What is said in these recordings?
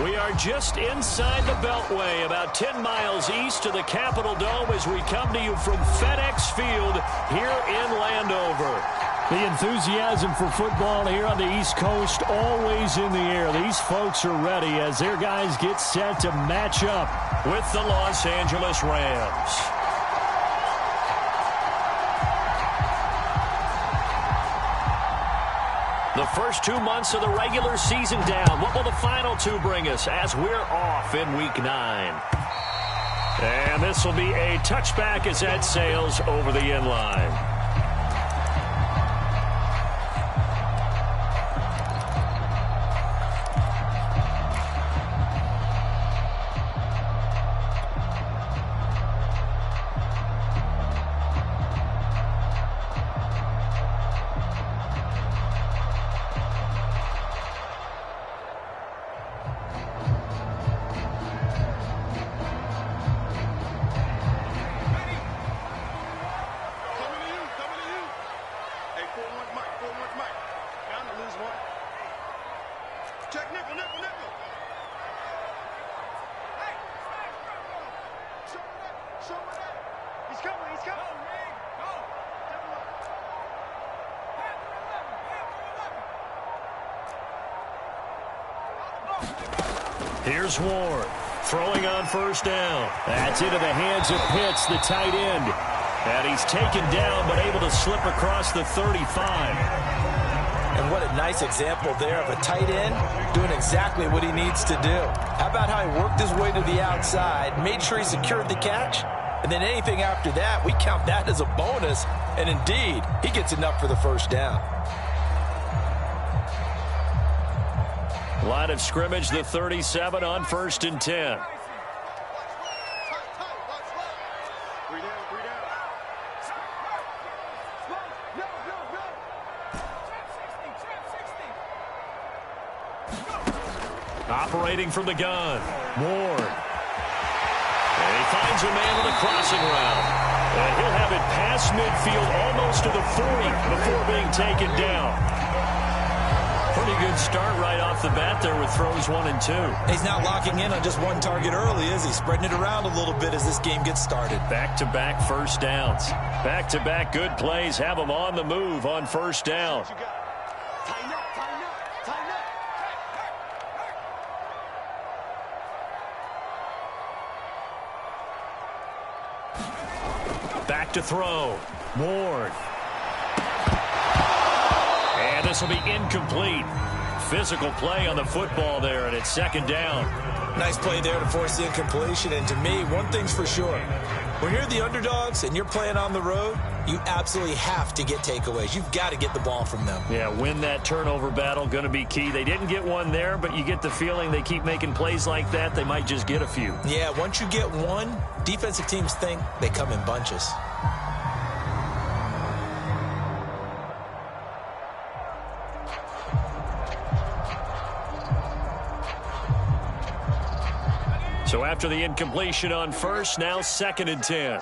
We are just inside the Beltway, about 10 miles east of the Capitol Dome as we come to you from FedEx Field here in Landover. The enthusiasm for football here on the East Coast always in the air. These folks are ready as their guys get set to match up with the Los Angeles Rams. The first 2 months of the regular season down. What will the final two bring us as we're off in Week 9? And this will be a touchback as that sails over the end line. Here's Ward, throwing on first down. That's into the hands of Pitts, the tight end. And he's taken down, but able to slip across the 35. And what a nice example there of a tight end doing exactly what he needs to do. How about how he worked his way to the outside, made sure he secured the catch, and then anything after that, we count that as a bonus. And indeed, he gets enough for the first down. Line of scrimmage, the 37 on 1st and 10. Operating from the gun, Ward. And he finds a man with a crossing route. And he'll have it past midfield almost to the 40 before being taken down. Pretty good start right off the bat there with throws 1 and 2. He's not locking in on just one target early, is he? Spreading it around a little bit as this game gets started. Back-to-back first downs. Back-to-back good plays have them on the move on first down. Back to throw. Ward. And this will be incomplete. Physical play on the football there, and it's 2nd down. Nice play there to force the incompletion. And to me, one thing's for sure. When you're the underdogs and you're playing on the road, you absolutely have to get takeaways. You've got to get the ball from them. Yeah, win that turnover battle, going to be key. They didn't get one there, but you get the feeling they keep making plays like that, they might just get a few. Yeah, once you get one, defensive teams think they come in bunches. So after the incompletion on first, now 2nd and 10.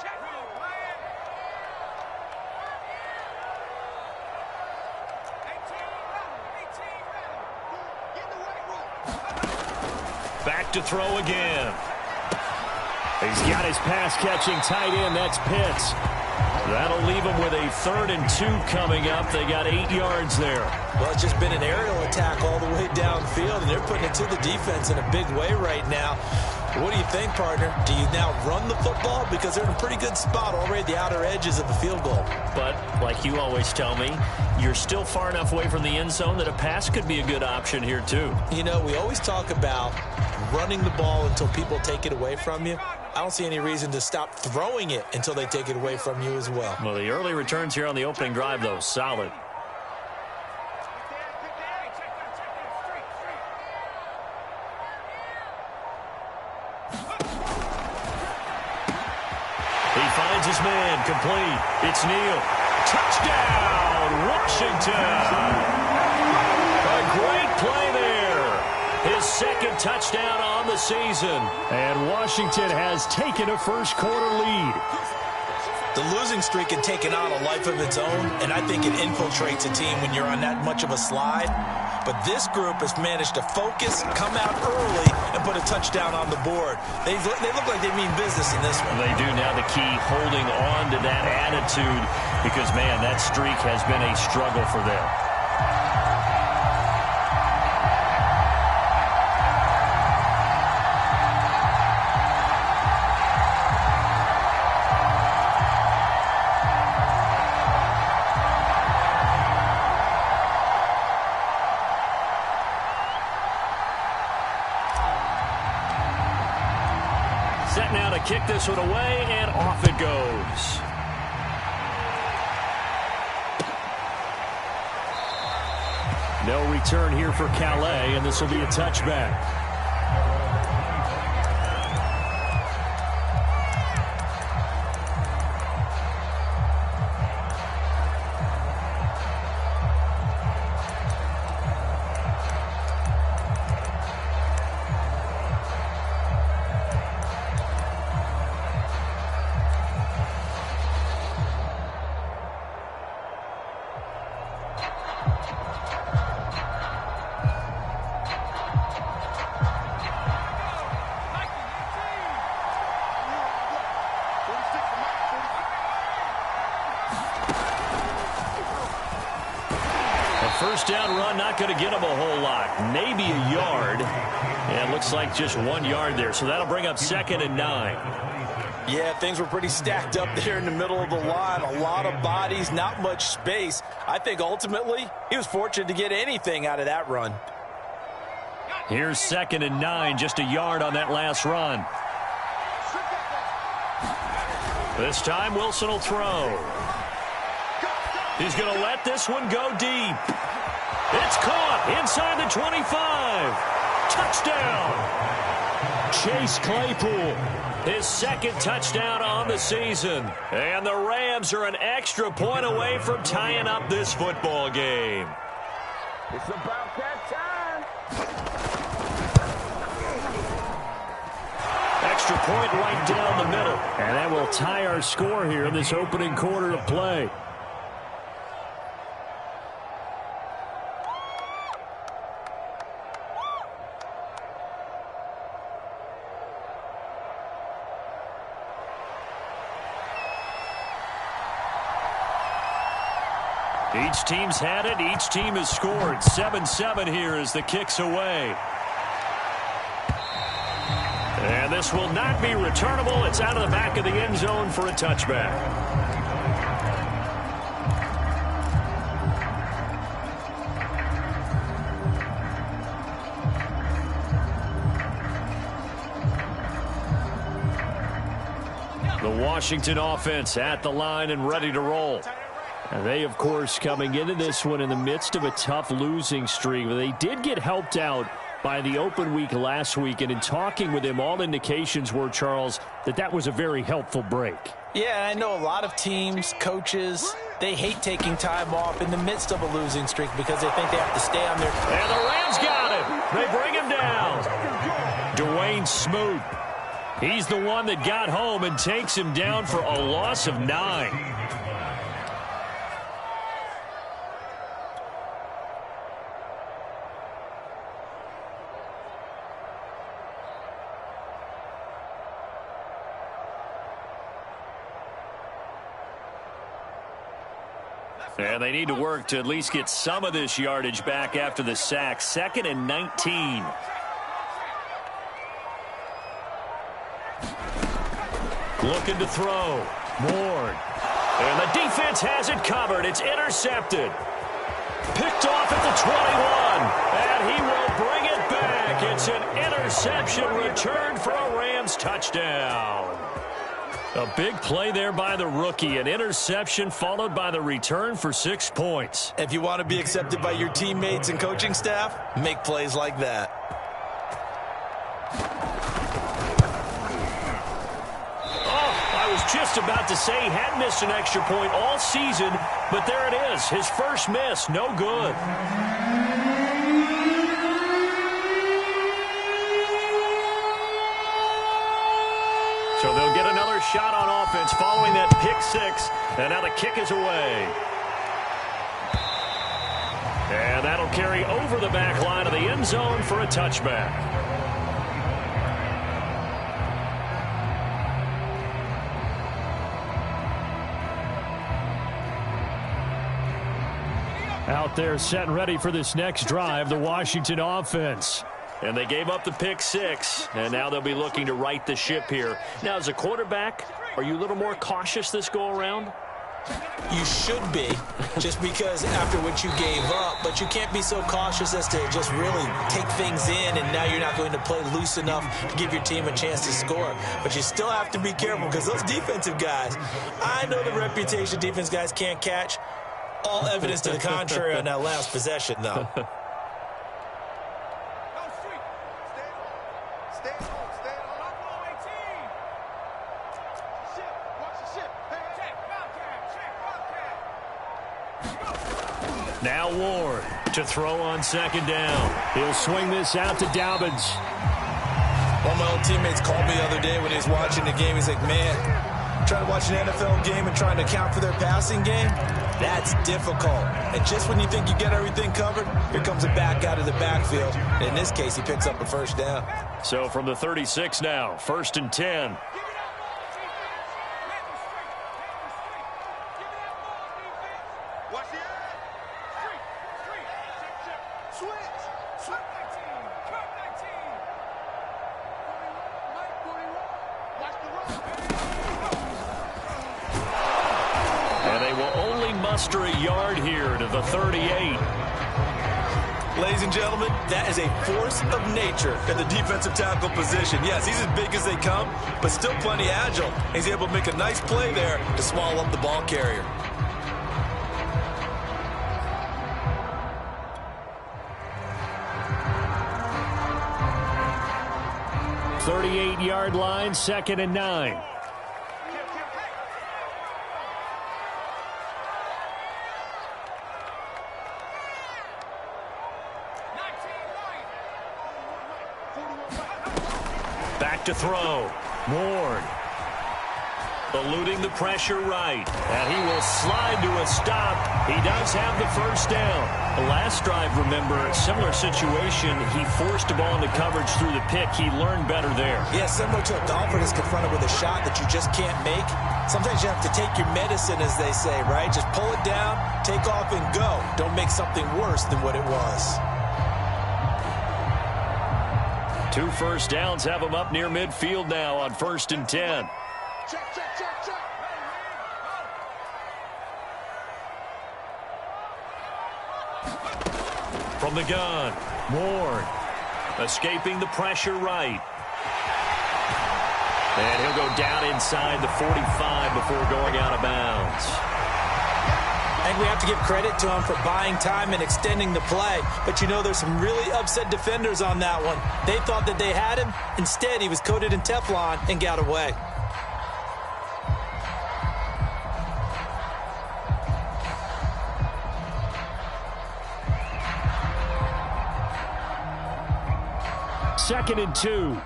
Back to throw again. He's got his pass-catching tight end. That's Pitts. That'll leave him with a 3rd and 2 coming up. They got 8 yards there. Well, it's just been an aerial attack all the way downfield, and they're putting it to the defense in a big way right now. What do you think, partner? Do you now run the football? Because they're in a pretty good spot already at the outer edges of the field goal. But, like you always tell me, you're still far enough away from the end zone that a pass could be a good option here, too. You know, we always talk about running the ball until people take it away from you. I don't see any reason to stop throwing it until they take it away from you as well. Well, the early returns here on the opening drive, though, solid. He finds his man, complete. It's Neal. Touchdown, Washington. A great play there. His 2nd touchdown on the season. And Washington has taken a first-quarter lead. The losing streak had taken on a life of its own, and I think it infiltrates a team when you're on that much of a slide. But this group has managed to focus, come out early, and put a touchdown on the board. They look like they mean business in this one. They do. Now the key, holding on to that attitude, because, man, that streak has been a struggle for them. Set now to kick this one away, and off it goes. No return here for Calais, and this will be a touchback. First down run, not going to get him a whole lot. Maybe a yard. And it looks like just 1 yard there. So that'll bring up 2nd and 9. Yeah, things were pretty stacked up there in the middle of the line. A lot of bodies, not much space. I think ultimately he was fortunate to get anything out of that run. Here's 2nd and 9, just a yard on that last run. This time Wilson will throw. He's going to let this one go deep. It's caught inside the 25. Touchdown. Chase Claypool, his 2nd touchdown on the season. And the Rams are an extra point away from tying up this football game. It's about that time. Extra point right down the middle. And that will tie our score here in this opening quarter of play. Each team's had it. Each team has scored. 7-7 here as the kick's away. And this will not be returnable. It's out of the back of the end zone for a touchback. The Washington offense at the line and ready to roll. And they, of course, coming into this one in the midst of a tough losing streak. They did get helped out by the open week last week, and in talking with him, all indications were, Charles, that was a very helpful break. Yeah, I know a lot of teams, coaches, they hate taking time off in the midst of a losing streak because they think they have to stay on their... And the Rams got him. They bring him down. Dwayne Smoot. He's the one that got home and takes him down for a loss of 9. And they need to work to at least get some of this yardage back after the sack. 2nd and 19. Looking to throw. Ward. And the defense has it covered. It's intercepted. Picked off at the 21. And he will bring it back. It's an interception return for a Rams touchdown. A big play there by the rookie. An interception followed by the return for 6 points. If you want to be accepted by your teammates and coaching staff, make plays like that. I was just about to say he had missed an extra point all season, but there it is. His first miss, no good. So they'll get another shot on offense following that pick 6, and now the kick is away. And that'll carry over the back line of the end zone for a touchback. Out there set and ready for this next drive, the Washington offense. And they gave up the pick six, and now they'll be looking to right the ship here. Now, as a quarterback, are you a little more cautious this go-around? You should be, just because after what you gave up, but you can't be so cautious as to just really take things in, and now you're not going to play loose enough to give your team a chance to score. But you still have to be careful, because those defensive guys, I know the reputation defense guys can't catch. All evidence to the contrary on that last possession, though. Now Ward to throw on second down. He'll swing this out to Dobbins. One of my old teammates called me the other day when he was watching the game. He's like, man, trying to watch an NFL game and trying to account for their passing game, that's difficult. And just when you think you get everything covered, here comes a back out of the backfield. In this case, he picks up a first down. So from the 36 now, 1st and 10. A yard here to the 38. Ladies and gentlemen, that is a force of nature in the defensive tackle position. Yes, he's as big as they come, but still plenty agile. He's able to make a nice play there to swallow up the ball carrier. Thirty-eight-yard line, 2nd and 9. To throw. Ward eluding the pressure right, and he will slide to a stop. He does have the first down. The last drive, remember, similar situation. He forced a ball into coverage through the pick. He learned better there. Yeah, similar to a golfer that's confronted with a shot that you just can't make. Sometimes you have to take your medicine, as they say, right? Just pull it down, take off, and go. Don't make something worse than what it was. 2 first downs have him up near midfield now on 1st and 10. Check. From the gun, Ward escaping the pressure right. And he'll go down inside the 45 before going out of bounds. I think we have to give credit to him for buying time and extending the play. But, you know, there's some really upset defenders on that one. They thought that they had him. Instead, he was coated in Teflon and got away. Second and 2.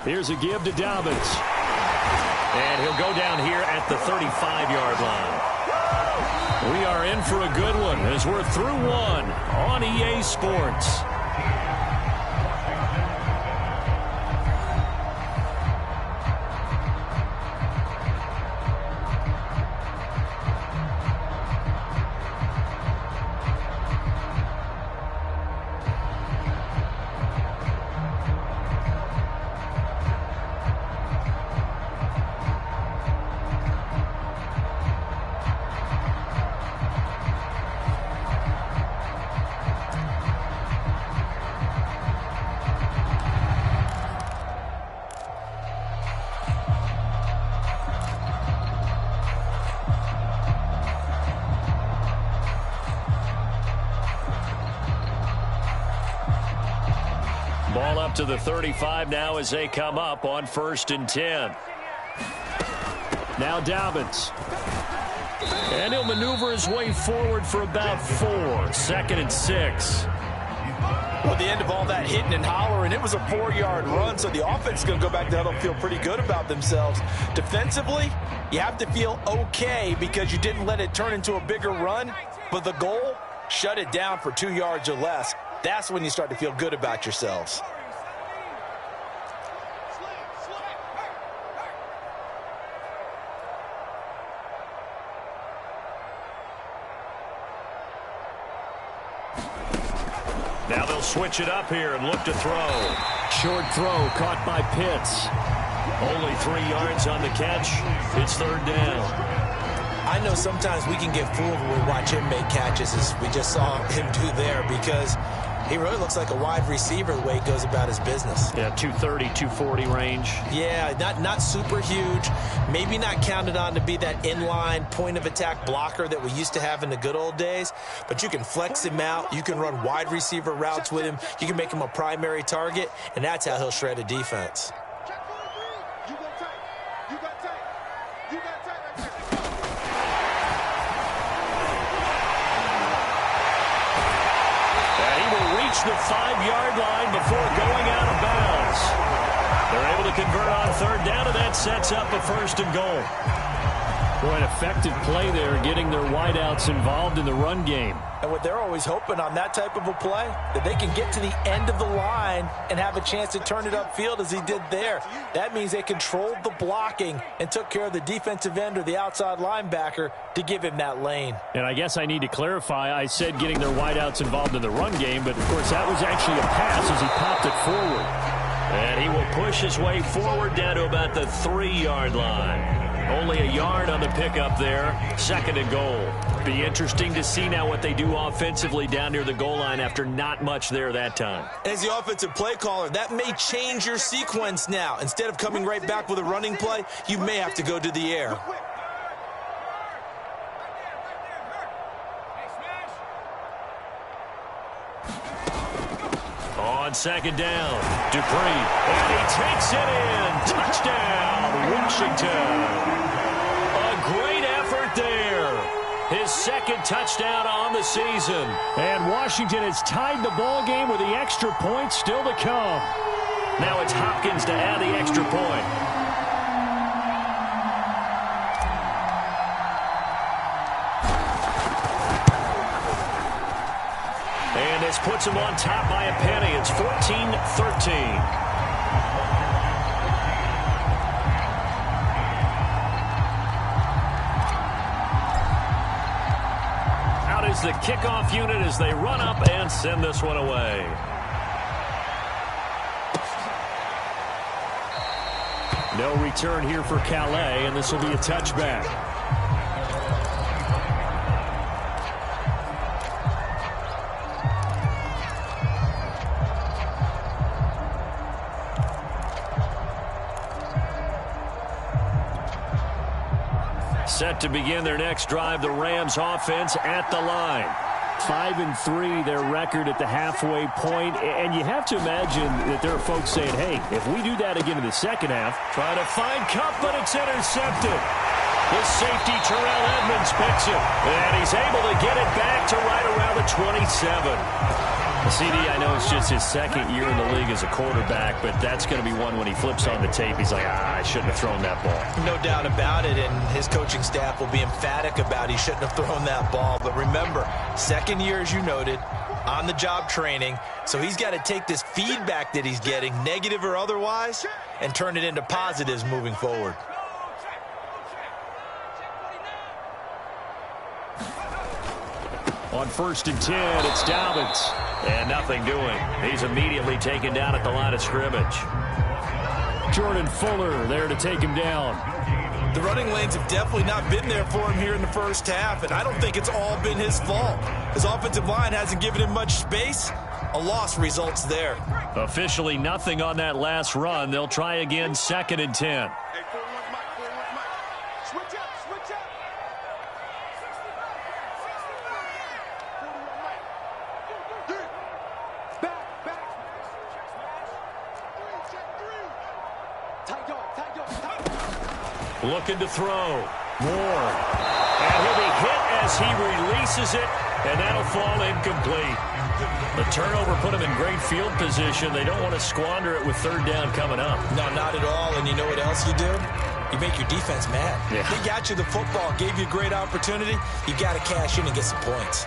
Here's a give to Dobbins. And he'll go down here at the 35-yard line. We are in for a good one as we're through one on EA Sports. Ball up to the 35 now as they come up on 1st and 10. Now Dobbins. And he'll maneuver his way forward for about 4. 2nd and 6. Well, the end of all that hitting and hollering, it was a 4-yard run, so the offense is going to go back to huddle and feel pretty good about themselves. Defensively, you have to feel okay because you didn't let it turn into a bigger run, but the goal, shut it down for 2 yards or less. That's when you start to feel good about yourselves. Now they'll switch it up here and look to throw. Short throw caught by Pitts. Only 3 yards on the catch. It's third down. I know sometimes we can get fooled when we watch him make catches, as we just saw him do there, because he really looks like a wide receiver the way he goes about his business. Yeah, 230, 240 range. Yeah, not super huge. Maybe not counted on to be that inline point-of-attack blocker that we used to have in the good old days. But you can flex him out. You can run wide receiver routes with him. You can make him a primary target, and that's how he'll shred a defense. The 5-yard line before going out of bounds. They're able to convert on third down, and that sets up a 1st and goal. Boy, an effective play there, getting their wideouts involved in the run game. And what they're always hoping on that type of a play, that they can get to the end of the line and have a chance to turn it upfield as he did there. That means they controlled the blocking and took care of the defensive end or the outside linebacker to give him that lane. And I guess I need to clarify, I said getting their wideouts involved in the run game, but of course that was actually a pass as he popped it forward. And he will push his way forward down to about the 3-yard line. Only a yard on the pickup there. 2nd and goal. Be interesting to see now what they do offensively down near the goal line after not much there that time. As the offensive play caller, that may change your sequence now. Instead of coming right back with a running play, you may have to go to the air. On 2nd down, Dupree, and he takes it in. Touchdown, Washington. A great effort there. His 2nd touchdown on the season. And Washington has tied the ball game with the extra point still to come. Now it's Hopkins to add the extra point. And this puts him on top by a penny. It's 14-13. Is the kickoff unit as they run up and send this one away. No return here for Calais, and this will be a touchback. Set to begin their next drive, the Rams offense at the line. 5-3, their record at the halfway point, and you have to imagine that there are folks saying, hey, if we do that again in the second half. Trying to find Cup, but it's intercepted. The safety, Terrell Edmonds, picks it, and he's able to get it back to right around the 27. CD, I know it's just his 2nd year in the league as a quarterback, but that's going to be one when he flips on the tape, he's like, I shouldn't have thrown that ball. No doubt about it, and his coaching staff will be emphatic about he shouldn't have thrown that ball. But remember, 2nd year, as you noted, on-the-job training, so he's got to take this feedback that he's getting, negative or otherwise, and turn it into positives moving forward. On 1st and 10, it's Dobbins. And nothing doing. He's immediately taken down at the line of scrimmage. Jordan Fuller there to take him down. The running lanes have definitely not been there for him here in the first half, and I don't think it's all been his fault. His offensive line hasn't given him much space. A loss results there. Officially nothing on that last run. They'll try again, 2nd and 10. Looking to throw. Moore. And he'll be hit as he releases it, and that'll fall incomplete. The turnover put him in great field position. They don't want to squander it with third down coming up. No, not at all. And you know what else you do? You make your defense mad. Yeah. They got you the football, gave you a great opportunity. You got to cash in and get some points.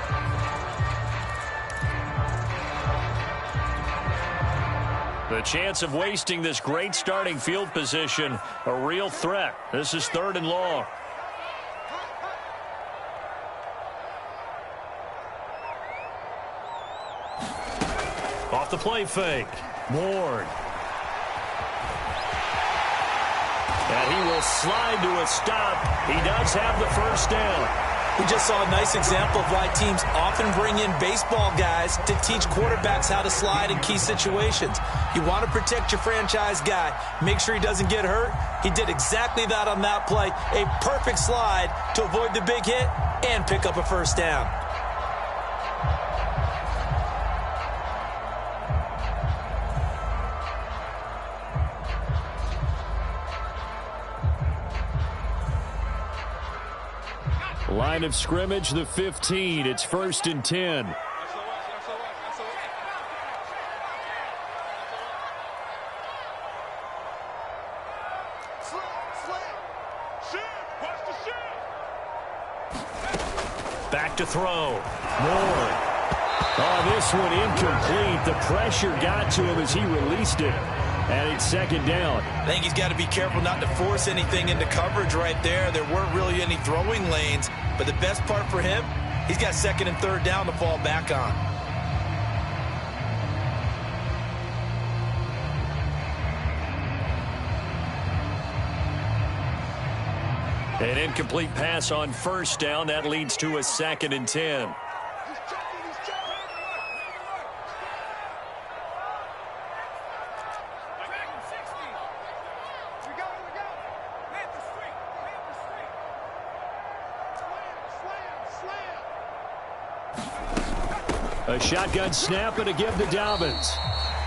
The chance of wasting this great starting field position, a real threat. This is 3rd and long. Off the play fake. Ward. And he will slide to a stop. He does have the first down. We just saw a nice example of why teams often bring in baseball guys to teach quarterbacks how to slide in key situations. You want to protect your franchise guy. Make sure he doesn't get hurt. He did exactly that on that play. A perfect slide to avoid the big hit and pick up a first down. Line of scrimmage, the 15. It's 1st and 10. Back to throw. Ward. Oh, this one incomplete. The pressure got to him as he released it. And it's 2nd down. I think he's got to be careful not to force anything into coverage right there. There weren't really any throwing lanes. But the best part for him, he's got 2nd and 3rd down to fall back on. An incomplete pass on 1st down. That leads to a 2nd and 10. A shotgun snap and a give to Dobbins.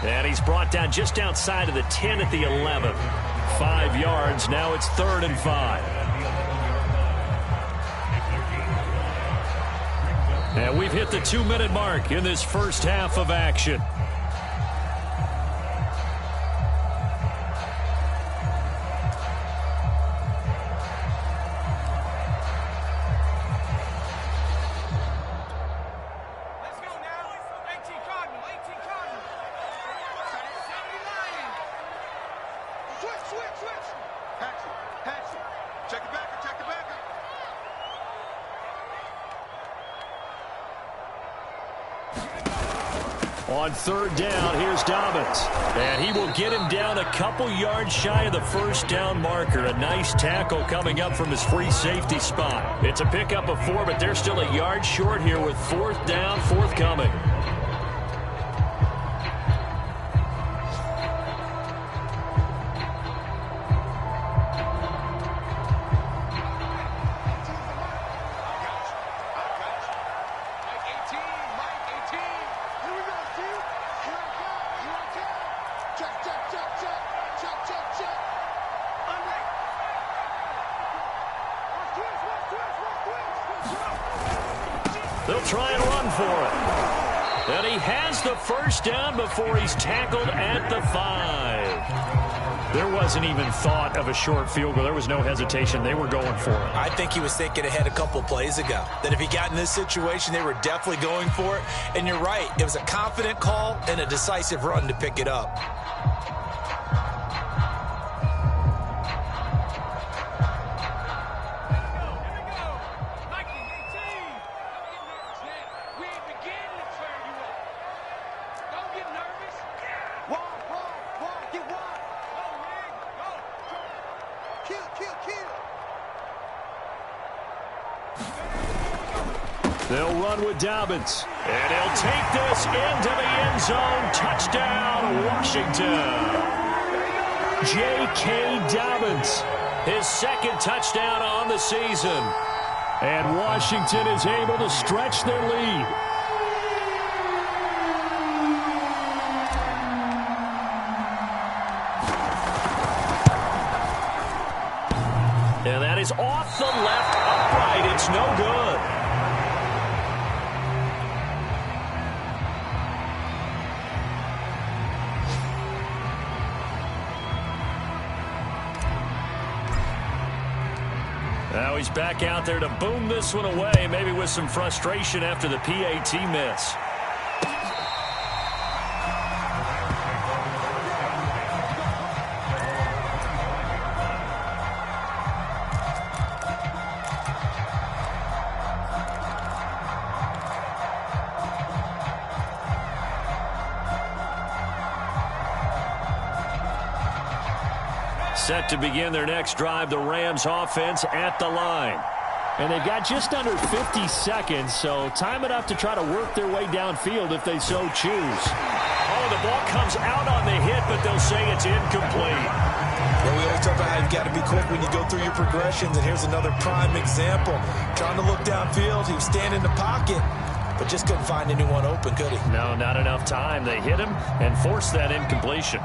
And he's brought down just outside of the 10 at the 11. 5 yards. Now it's 3rd and 5. And we've hit the 2-minute mark in this first half of action. On 3rd down, here's Dobbins. And he will get him down a couple yards shy of the first down marker. A nice tackle coming up from his free safety spot. It's a pickup of 4, but they're still a yard short here with 4th down forthcoming. They'll try and run for it. And he has the first down before he's tackled at the 5. There wasn't even thought of a short field goal. There was no hesitation. They were going for it. I think he was thinking ahead a couple plays ago. That if he got in this situation, they were definitely going for it. And you're right. It was a confident call and a decisive run to pick it up. They'll run with Dobbins. And he'll take this into the end zone. Touchdown, Washington. J.K. Dobbins, his 2nd touchdown on the season. And Washington is able to stretch their lead. And that is off the left, up upright. It's no good. Now he's back out there to boom this one away, maybe with some frustration after the PAT miss. Set to begin their next drive, the Rams offense at the line. And they've got just under 50 seconds, so time enough to try to work their way downfield if they so choose. Oh, the ball comes out on the hit, but they'll say it's incomplete. Well, we always talk about how you've got to be quick when you go through your progressions, and here's another prime example. Trying to look downfield, he was standing in the pocket, but just couldn't find anyone open, could he? No, not enough time. They hit him and forced that incompletion.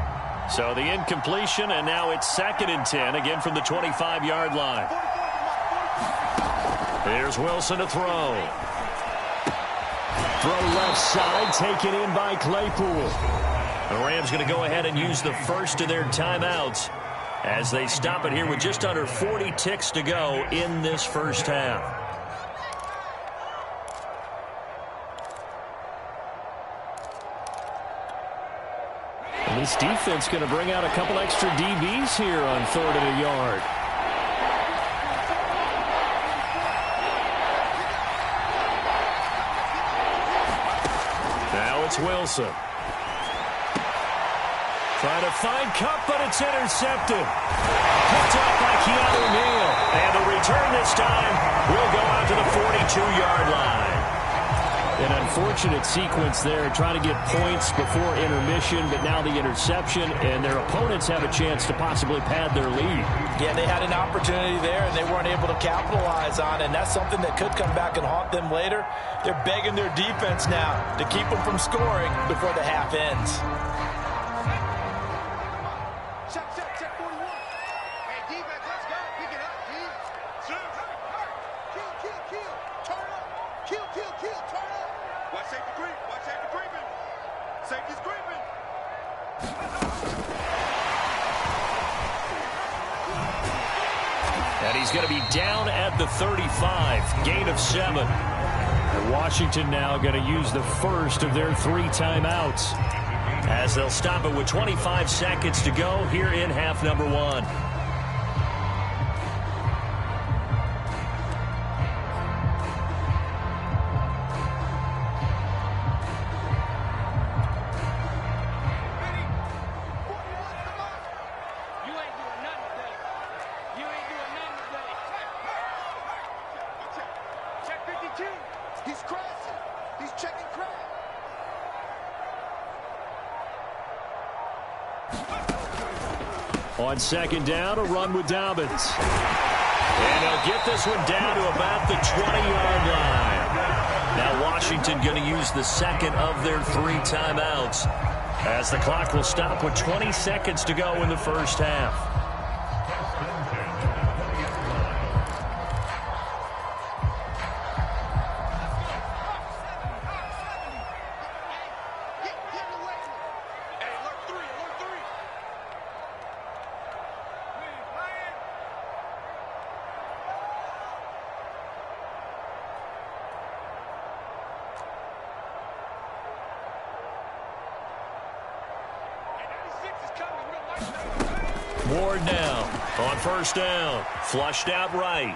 So the incompletion, and now it's 2nd and 10, again from the 25-yard line. Here's Wilson to throw. Throw left side, taken in by Claypool. The Rams going to go ahead and use the first of their timeouts as they stop it here with just under 40 ticks to go in this first half. And this defense going to bring out a couple extra DBs here on 3rd and a yard. Now it's Wilson. Trying to find Cup, but it's intercepted. Picked up by Keanu Neal. And the return this time will go out to the 42-yard line. An unfortunate sequence there, trying to get points before intermission, but now the interception, and their opponents have a chance to possibly pad their lead. Yeah, they had an opportunity there, and they weren't able to capitalize on it, and that's something that could come back and haunt them later. They're begging their defense now to keep them from scoring before the half ends. Check 41. Hey, defense, let's go. Pick it up, G. Kill. Turn up. Kill. Turn up. Watch safety creep. Watch safety creeping. Safety's creeping. And he's going to be down at the 35. Gain of 7. And Washington now going to use the first of their 3 timeouts, as they'll stop it with 25 seconds to go here in half number 1. He's crossing. He's checking crack. On 2nd down, a run with Dobbins. And they'll get this one down to about the 20-yard line. Now Washington going to use the 2nd of their 3 timeouts, as the clock will stop with 20 seconds to go in the first half. Ward now on 1st down. Flushed out right.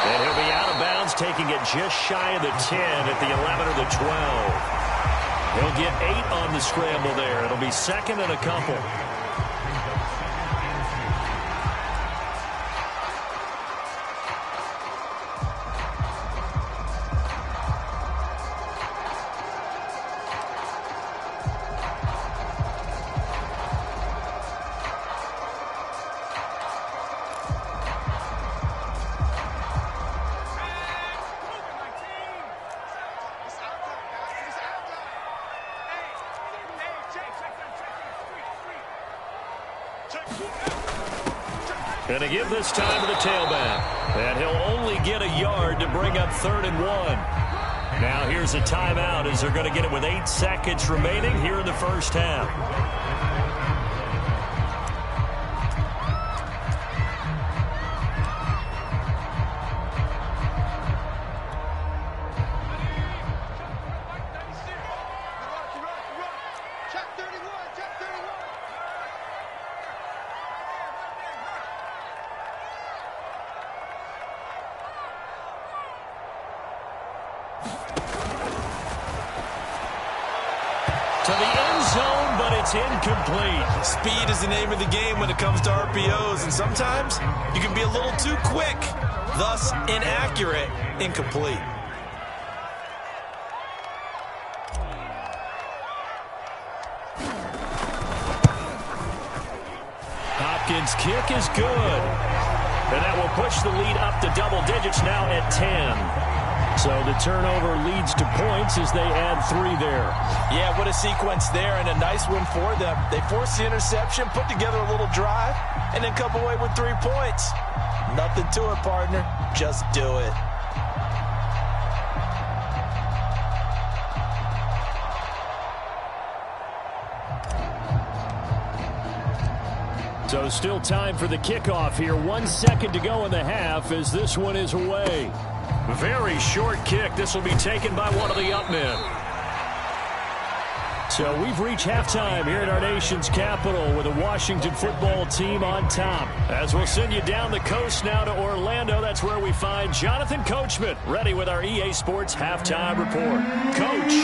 And he'll be out of bounds, taking it just shy of the 10 at the 11 or the 12. He'll get 8 on the scramble there. It'll be 2nd and a couple. And to give this time to the tailback. And he'll only get a yard to bring up 3rd and 1. Now here's a timeout as they're going to get it with 8 seconds remaining here in the first half. To the end zone, but it's incomplete. Speed is the name of the game when it comes to RPOs, and sometimes you can be a little too quick, thus inaccurate, incomplete. Hopkins' kick is good. And that will push the lead up to double digits now at 10. So the turnover leads to points as they add 3 there. Yeah, what a sequence there, and a nice win for them. They forced the interception, put together a little drive, and then come away with 3 points. Nothing to it, partner. Just do it. So still time for the kickoff here. 1 second to go in the half as this one is away. Very short kick. This will be taken by one of the up men. So we've reached halftime here in our nation's capital with the Washington football team on top. As we'll send you down the coast now to Orlando, that's where we find Jonathan Coachman ready with our EA Sports halftime report. Coach.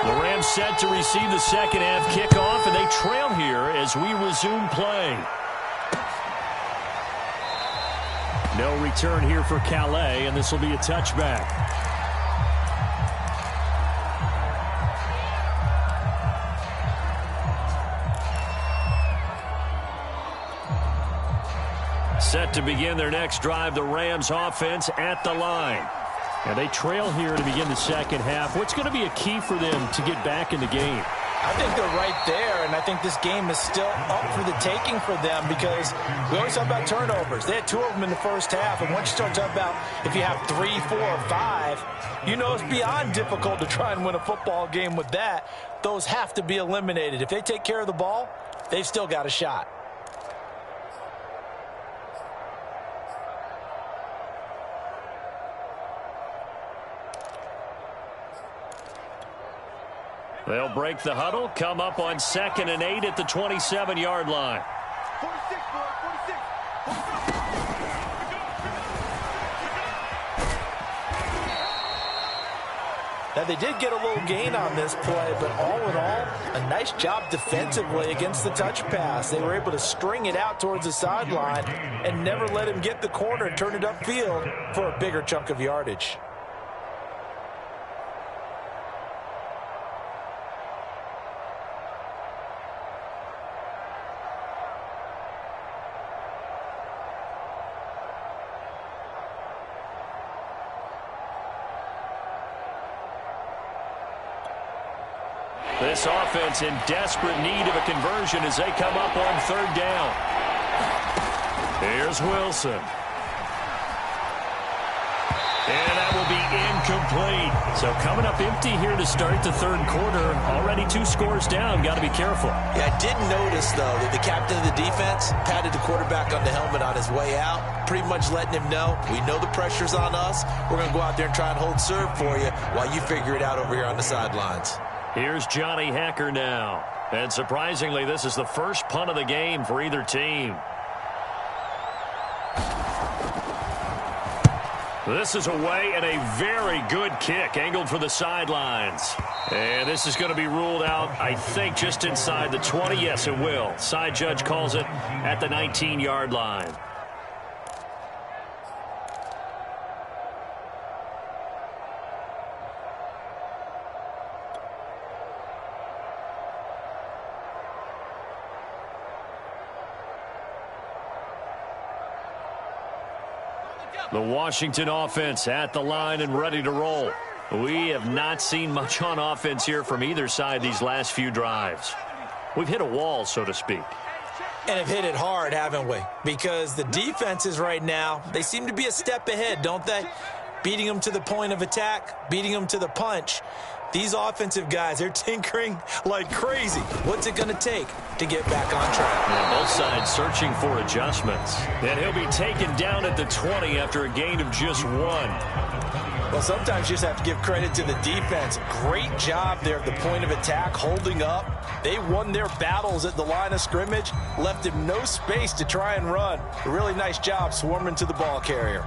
The Rams set to receive the second half kickoff, and they trail here as we resume play. No return here for Calais, and this will be a touchback. Set to begin their next drive, the Rams offense at the line. And they trail here to begin the second half. What's going to be a key for them to get back in the game? I think they're right there, and I think this game is still up for the taking for them because we always talk about turnovers. They had 2 of them in the first half, and once you start talking about if you have 3, 4, or 5, you know it's beyond difficult to try and win a football game with that. Those have to be eliminated. If they take care of the ball, they've still got a shot. They'll break the huddle, come up on 2nd and 8 at the 27-yard line. 46, 46. Now, they did get a little gain on this play, but all in all, a nice job defensively against the touch pass. They were able to string it out towards the sideline and never let him get the corner and turn it upfield for a bigger chunk of yardage. This offense in desperate need of a conversion as they come up on 3rd down. Here's Wilson. And that will be incomplete. So coming up empty here to start the 3rd quarter. Already 2 scores down. Got to be careful. Yeah, I did notice, though, that the captain of the defense patted the quarterback on the helmet on his way out, pretty much letting him know, we know the pressure's on us. We're going to go out there and try and hold serve for you while you figure it out over here on the sidelines. Here's Johnny Hacker now. And surprisingly, this is the first punt of the game for either team. This is away and a very good kick angled for the sidelines. And this is going to be ruled out, I think, just inside the 20. Yes, it will. Side judge calls it at the 19-yard line. The Washington offense at the line and ready to roll. We have not seen much on offense here from either side these last few drives. We've hit a wall, so to speak. And have hit it hard, haven't we? Because the defenses right now, they seem to be a step ahead, don't they? Beating them to the point of attack, beating them to the punch. These offensive guys, they're tinkering like crazy. What's it going to take to get back on track? Yeah, both sides searching for adjustments. And he'll be taken down at the 20 after a gain of just 1. Well, sometimes you just have to give credit to the defense. Great job there at the point of attack, holding up. They won their battles at the line of scrimmage, left him no space to try and run. A really nice job swarming to the ball carrier.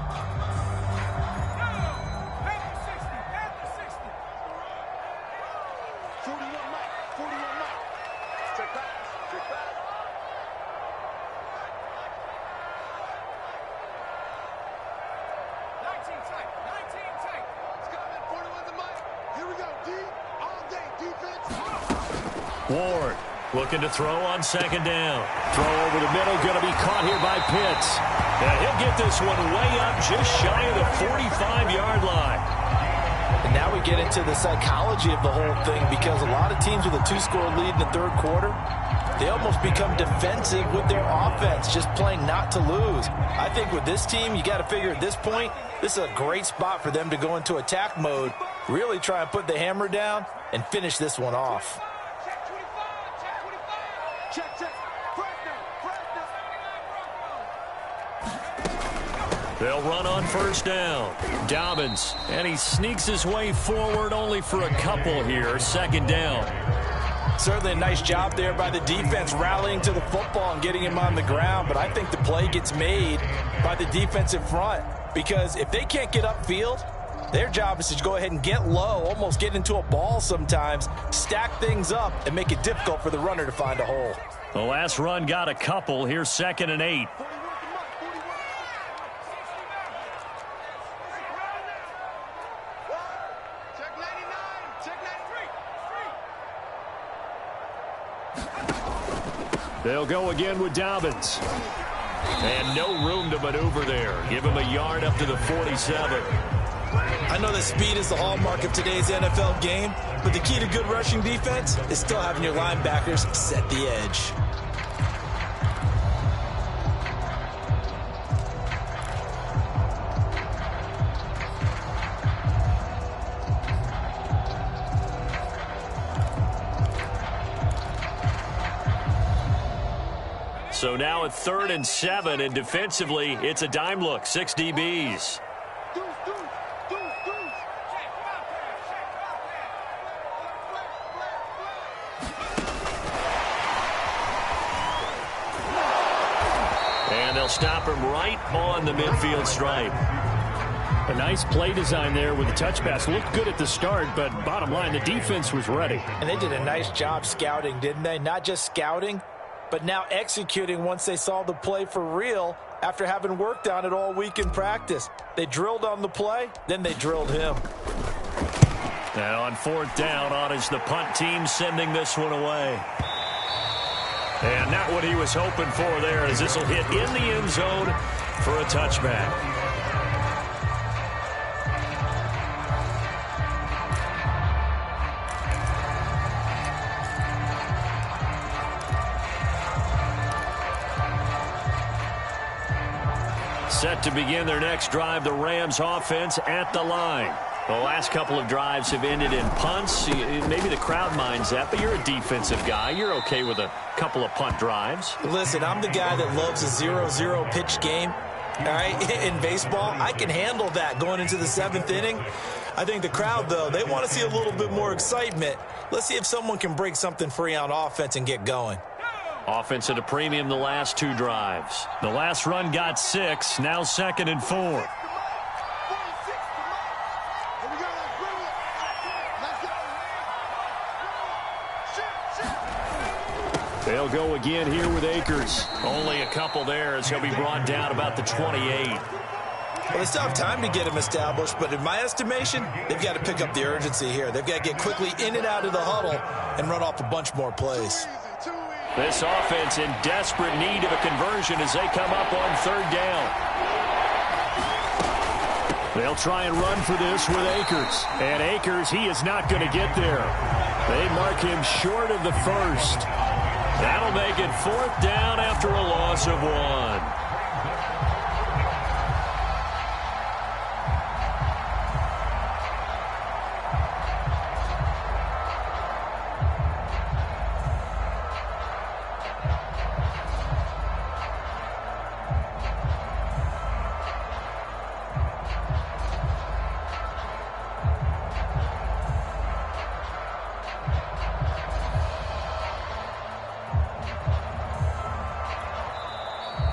Ward looking to throw on second down. Throw over the middle, going to be caught here by Pitts. And he'll get this one way up just shy of the 45-yard line. And now we get into the psychology of the whole thing, because a lot of teams with a 2-score lead in the third quarter, they almost become defensive with their offense, just playing not to lose. I think with this team, you got to figure at this point, this is a great spot for them to go into attack mode, really try and put the hammer down and finish this one off. They'll run on first down. Dobbins, and he sneaks his way forward only for a couple here. Second down. Certainly a nice job there by the defense, rallying to the football and getting him on the ground. But I think the play gets made by the defensive front, because if they can't get upfield, their job is to go ahead and get low, almost get into a ball sometimes, stack things up, and make it difficult for the runner to find a hole. The last run got a couple. Here's 2nd and 8. They'll go again with Dobbins. And no room to maneuver there. Give him a yard up to the 47. I know that speed is the hallmark of today's NFL game, but the key to good rushing defense is still having your linebackers set the edge. So now at 3rd and 7, and defensively, it's a dime look. 6 DBs. And they'll stop him right on the midfield stripe. A nice play design there with the touch pass. Looked good at the start, but bottom line, the defense was ready. And they did a nice job scouting, didn't they? Not just scouting, but now executing once they saw the play for real after having worked on it all week in practice. They drilled on the play, then they drilled him. And on 4th down, on is the punt team sending this one away. And not what he was hoping for there, as this will hit in the end zone for a touchback. Set to begin their next drive, the Rams offense at the line. The last couple of drives have ended in punts. Maybe the crowd minds that, but you're a defensive guy. You're okay with a couple of punt drives. Listen, I'm the guy that loves a 0-0 pitch game. All right, in baseball, I can handle that going into the 7th inning. I think the crowd, though, they want to see a little bit more excitement. Let's see if someone can break something free on offense and get going. Offense at a premium the last 2 drives. The last run got 6, now 2nd and 4. They'll go again here with Akers. Only a couple there, as he'll be brought down about the 28. Well, they still have time to get him established, but in my estimation, they've got to pick up the urgency here. They've got to get quickly in and out of the huddle and run off a bunch more plays. This offense in desperate need of a conversion as they come up on 3rd down. They'll try and run for this with Akers. And Akers, he is not going to get there. They mark him short of the 1st. That'll That'll make it 4th down after a loss of 1.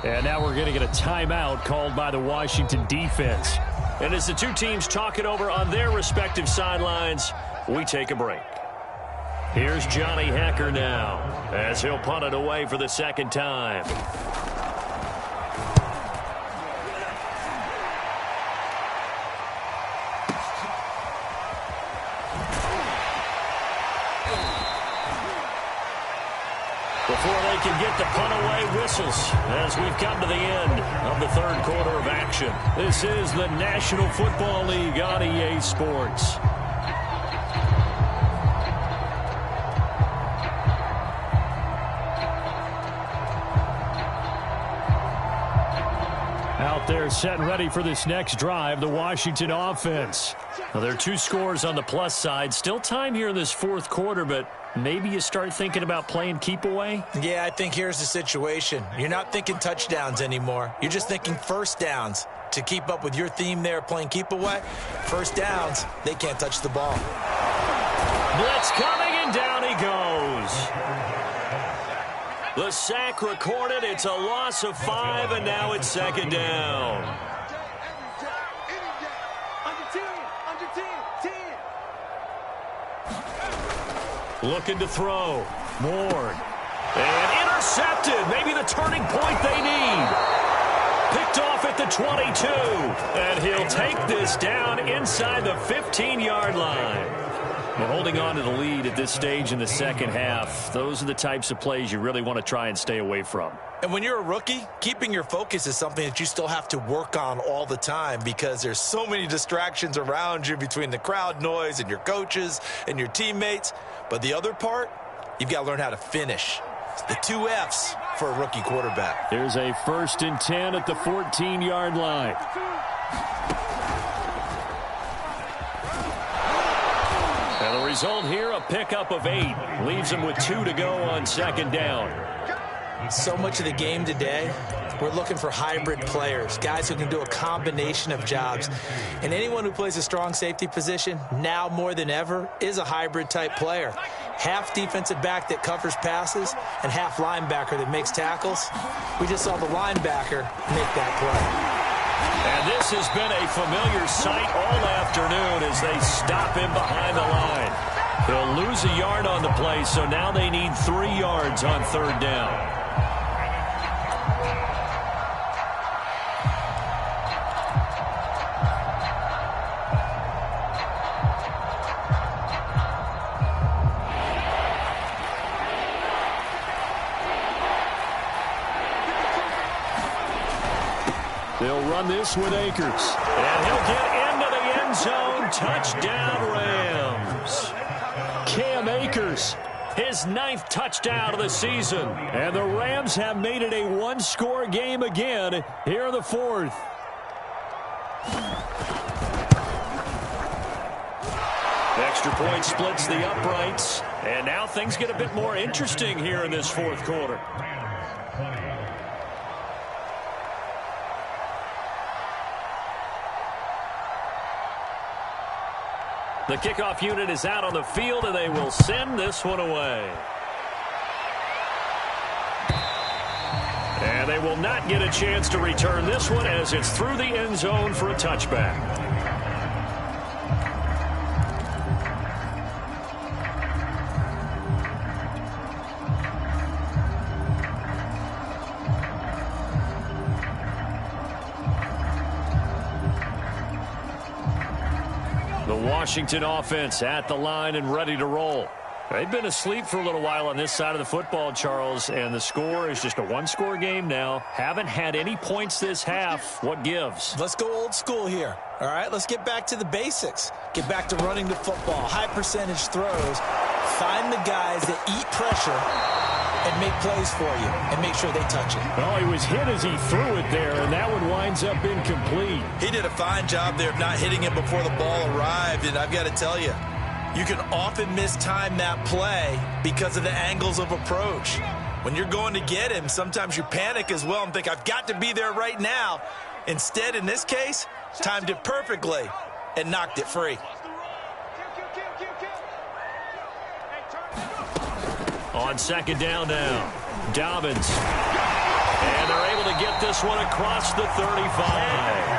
And now we're going to get a timeout called by the Washington defense. And as the two teams talk it over on their respective sidelines, we take a break. Here's Johnny Hekker now as he'll punt it away for the 2nd time. Before they can get the punt away, whistles as we've come to the end of the 3rd quarter of action. This is the National Football League on EA Sports. Out there set and ready for this next drive, the Washington offense. Now, there are 2 scores on the plus side. Still time here in this 4th quarter, but maybe you start thinking about playing keep away? Yeah, I think here's the situation. You're not thinking touchdowns anymore. You're just thinking 1st downs. To keep up with your theme there, playing keep away, 1st downs, they can't touch the ball. Blitz coming, and down he goes. The sack recorded. It's a loss of 5, and now it's 2nd down. Looking to throw. Ward. And intercepted. Maybe the turning point they need. Picked off at the 22. And he'll take this down inside the 15-yard line. Well, holding on to the lead at this stage in the 2nd half, those are the types of plays you really want to try and stay away from. And when you're a rookie, keeping your focus is something that you still have to work on all the time because there's so many distractions around you between the crowd noise and your coaches and your teammates. But the other part, you've got to learn how to finish. The 2 F's for a rookie quarterback. There's a 1st and 10 at the 14-yard line. And the result here, a pickup of 8. Leaves them with 2 to go on 2nd down. So much of the game today, we're looking for hybrid players, guys who can do a combination of jobs. And anyone who plays a strong safety position, now more than ever, is a hybrid type player. Half defensive back that covers passes and half linebacker that makes tackles. We just saw the linebacker make that play. And this has been a familiar sight all afternoon as they stop him behind the line. He'll lose a yard on the play, so now they need 3 yards on 3rd down. They'll run this with Akers. And he'll get into the end zone. Touchdown, Rams. Cam Akers, his 9th touchdown of the season. And the Rams have made it a 1-score game again here in the 4th. Extra point splits the uprights. And now things get a bit more interesting here in this 4th quarter. The kickoff unit is out on the field, and they will send this one away. And they will not get a chance to return this one as it's through the end zone for a touchback. Washington offense at the line and ready to roll. They've been asleep for a little while on this side of the football, Charles, and the score is just a 1-score game now. Haven't had any points this half. What gives? Let's go old school here. All right, let's get back to the basics. Get back to running the football, high percentage throws. Find the guys that eat pressure and make plays for you and make sure they touch it. Oh, he was hit as he threw it there, and that one winds up incomplete. He did a fine job there of not hitting it before the ball arrived, and I've got to tell you, you can often mistime that play because of the angles of approach. When you're going to get him, sometimes you panic as well and think, I've got to be there right now. Instead, in this case, timed it perfectly and knocked it free. On second down now, Dobbins. And they're able to get this one across the 35.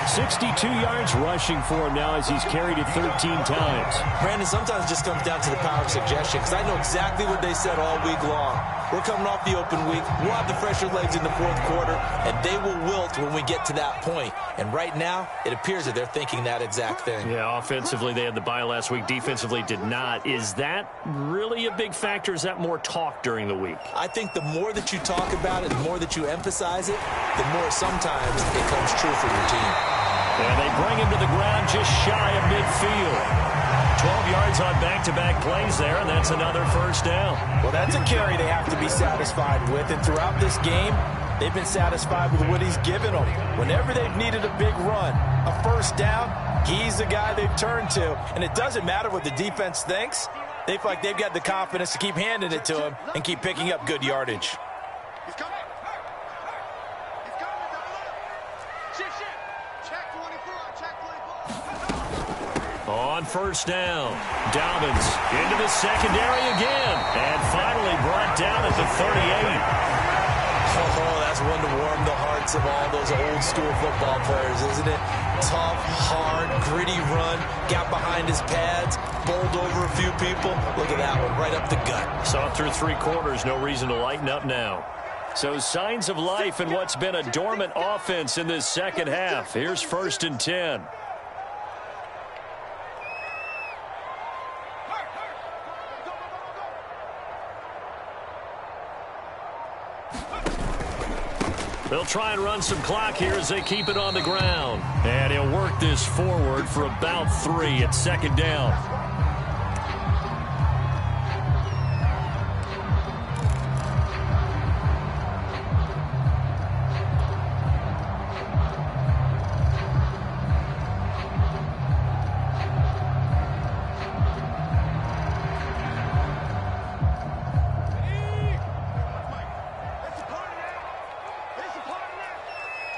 62 yards rushing for him now as he's carried it 13 times. Brandon, sometimes it just comes down to the power of suggestion, because I know exactly what they said all week long. We're coming off the open week. We'll have the fresher legs in the fourth quarter, and they will wilt when we get to that point. And right now, it appears that they're thinking that exact thing. Yeah, offensively, they had the bye last week. Defensively, did not. Is that really a big factor? Is that more talk during the week? I think the more that you talk about it, the more that you emphasize it, the more sometimes it comes true for your team. And they bring him to the ground just shy of midfield. 12 yards on back-to-back plays there, and that's another first down. Well, that's a carry they have to be satisfied with, and throughout this game, they've been satisfied with what he's given them. Whenever they've needed a big run, a first down, he's the guy they've turned to. And it doesn't matter what the defense thinks. They feel like they've got the confidence to keep handing it to him and keep picking up good yardage. He's coming. He's coming. Shit. Check 24. Check 24. On first down, Dobbins into the secondary again, and finally brought down at the 38. Oh, that's one to warm the hearts of all those old-school football players, isn't it? Tough, hard, gritty run, got behind his pads, bowled over a few people. Look at that one, right up the gut. Saw through three quarters, no reason to lighten up now. So signs of life in what's been a dormant offense in this second half. Here's 1st and 10. They'll try and run some clock here as they keep it on the ground. And he'll work this forward for about 3 at second down.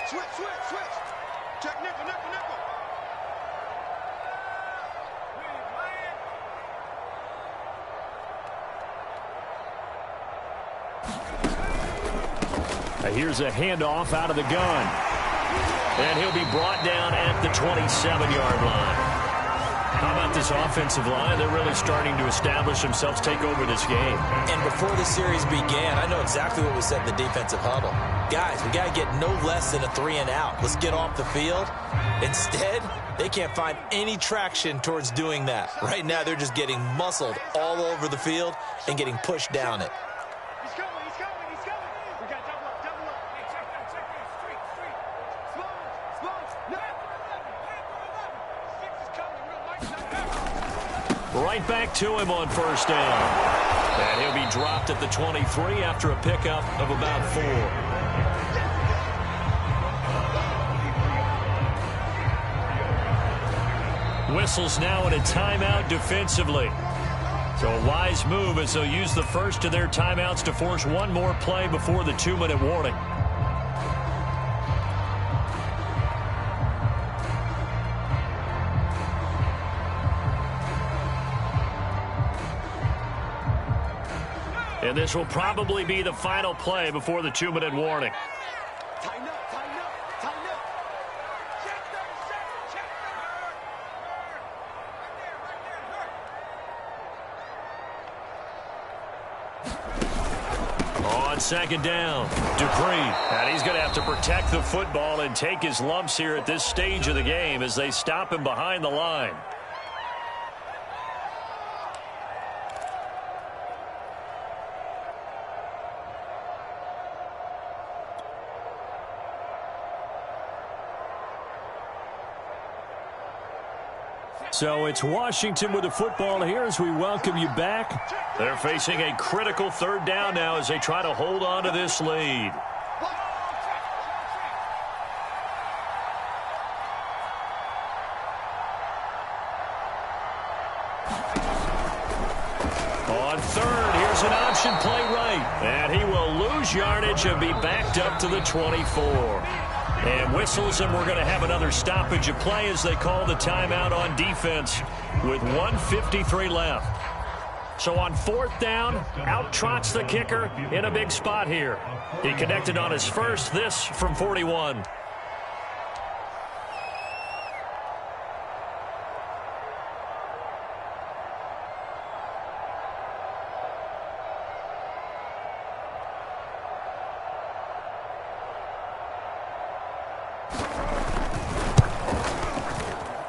Switch. Check nickel. Here's a handoff out of the gun. And he'll be brought down at the 27-yard line. How about this offensive line? They're really starting to establish themselves, take over this game. And before the series began, I know exactly what was said in the defensive huddle. Guys, we got to get no less than a 3-and-out. Let's get off the field. Instead, they can't find any traction towards doing that. Right now, they're just getting muscled all over the field and getting pushed down it. He's coming. We got double up. Hey, check that. Street. Slow. No. 6 is coming. Real light. Right back to him on first down. And he'll be dropped at the 23 after a pickup of about 4. Whistles now in a timeout defensively. So a wise move as they'll use the first of their timeouts to force one more play before the 2-minute warning. And this will probably be the final play before the 2-minute warning. Tighten up. Check On second down, Dupree. And he's going to have to protect the football and take his lumps here at this stage of the game as they stop him behind the line. So it's Washington with the football here as we welcome you back. They're facing a critical third down now as they try to hold on to this lead. On third, here's an option play right. And he will lose yardage and be backed up to the 24. And whistles, and we're going to have another stoppage of play as they call the timeout on defense with 1:53 left. So on fourth down, out trots the kicker in a big spot here. He connected on his first, this from 41.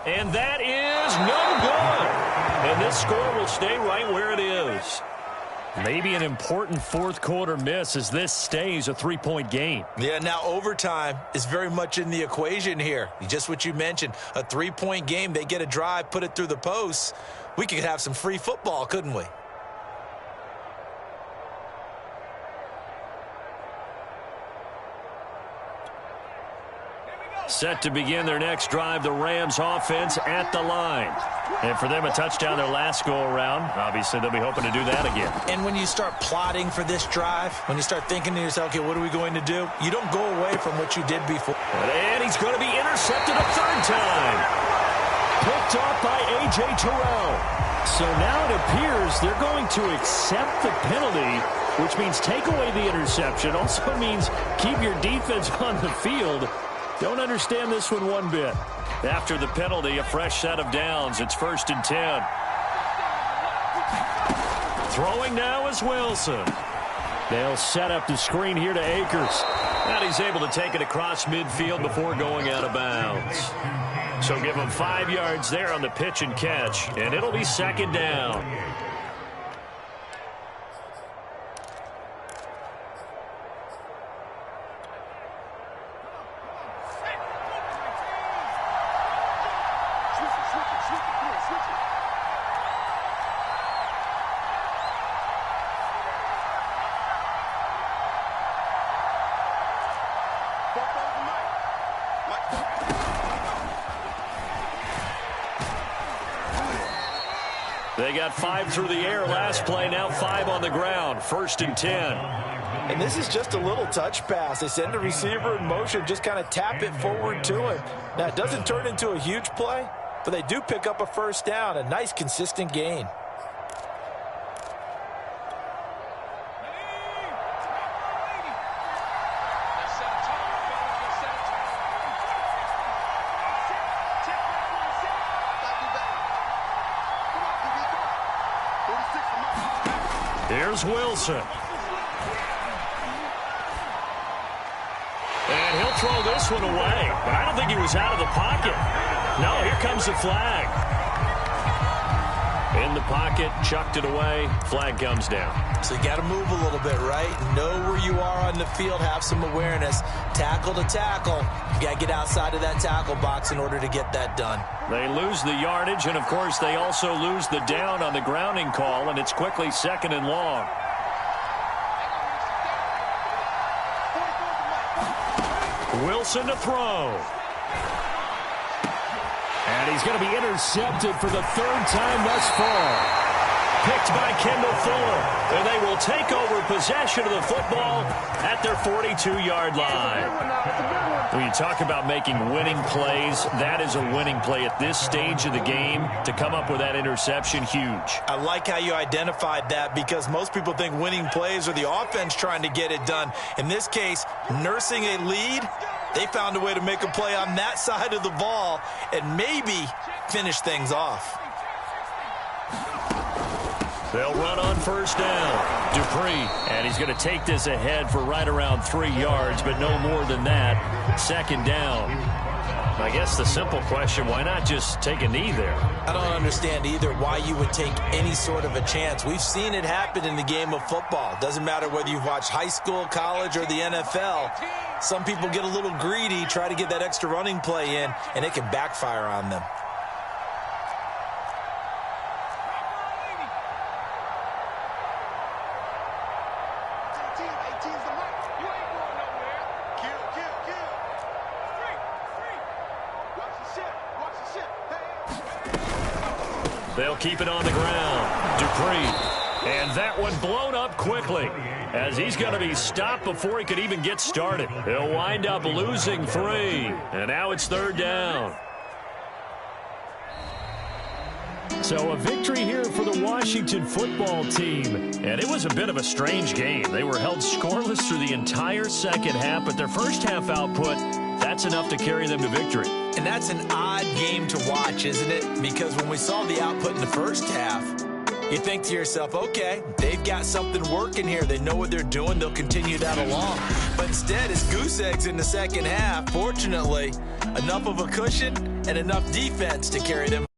And that is no good. And this score will stay right where it is. Maybe an important fourth quarter miss as this stays a 3-point game. Yeah, now overtime is very much in the equation here. Just what you mentioned, a 3-point game. They get a drive, put it through the posts. We could have some free football, couldn't we? Set to begin their next drive, the Rams offense at the line. And for them, a touchdown their last go-around. Obviously, they'll be hoping to do that again. And when you start plotting for this drive, when you start thinking to yourself, okay, what are we going to do? You don't go away from what you did before. And he's going to be intercepted a third time. Picked off by A.J. Terrell. So now it appears they're going to accept the penalty, which means take away the interception. Also means keep your defense on the field. Don't understand this one bit. After the penalty, a fresh set of downs. It's 1st and 10. Throwing now is Wilson. They'll set up the screen here to Akers. And he's able to take it across midfield before going out of bounds. So give him 5 yards there on the pitch and catch. And it'll be 2nd down. They got 5 through the air last play, now 5 on the ground. 1st and 10. And this is just a little touch pass. They send the receiver in motion, just kind of tap it forward to him. Now, it doesn't turn into a huge play, but they do pick up a first down, a nice, consistent gain. Here's Wilson. And he'll throw this one away. But I don't think he was out of the pocket. No, here comes the flag. In the pocket, chucked it away. Flag comes down. So you got to move a little bit, right? Know where you are on the field. Have some awareness. Tackle to tackle. You got to get outside of that tackle box in order to get that done. They lose the yardage, and, of course, they also lose the down on the grounding call, and it's quickly 2nd and long. Wilson to throw. And he's going to be intercepted for the 3rd time thus far. Picked by Kendall Fuller. And they will take over possession of the football at their 42-yard line. When you talk about making winning plays, that is a winning play at this stage of the game. To come up with that interception, huge. I like how you identified that because most people think winning plays are the offense trying to get it done. In this case, nursing a lead, they found a way to make a play on that side of the ball and maybe finish things off. They'll run on 1st down. Dupree, and he's going to take this ahead for right around 3 yards, but no more than that. 2nd down. I guess the simple question, why not just take a knee there? I don't understand either why you would take any sort of a chance. We've seen it happen in the game of football. Doesn't matter whether you've watched high school, college, or the NFL. Some people get a little greedy, try to get that extra running play in, and it can backfire on them. team's the mic. You ain't going nowhere. Kill, kill, kill. Street, street. Watch the ship, watch the ship. Hey. They'll keep it on the ground. Dupree. And that one blown up quickly, as he's going to be stopped before he could even get started. He'll wind up losing 3, and now it's 3rd down. So a victory here for the Washington football team. And it was a bit of a strange game. They were held scoreless through the entire second half, but their first half output, that's enough to carry them to victory. And that's an odd game to watch, isn't it? Because when we saw the output in the first half, you think to yourself, okay, they've got something working here. They know what they're doing. They'll continue that along. But instead, it's goose eggs in the second half. Fortunately, enough of a cushion and enough defense to carry them.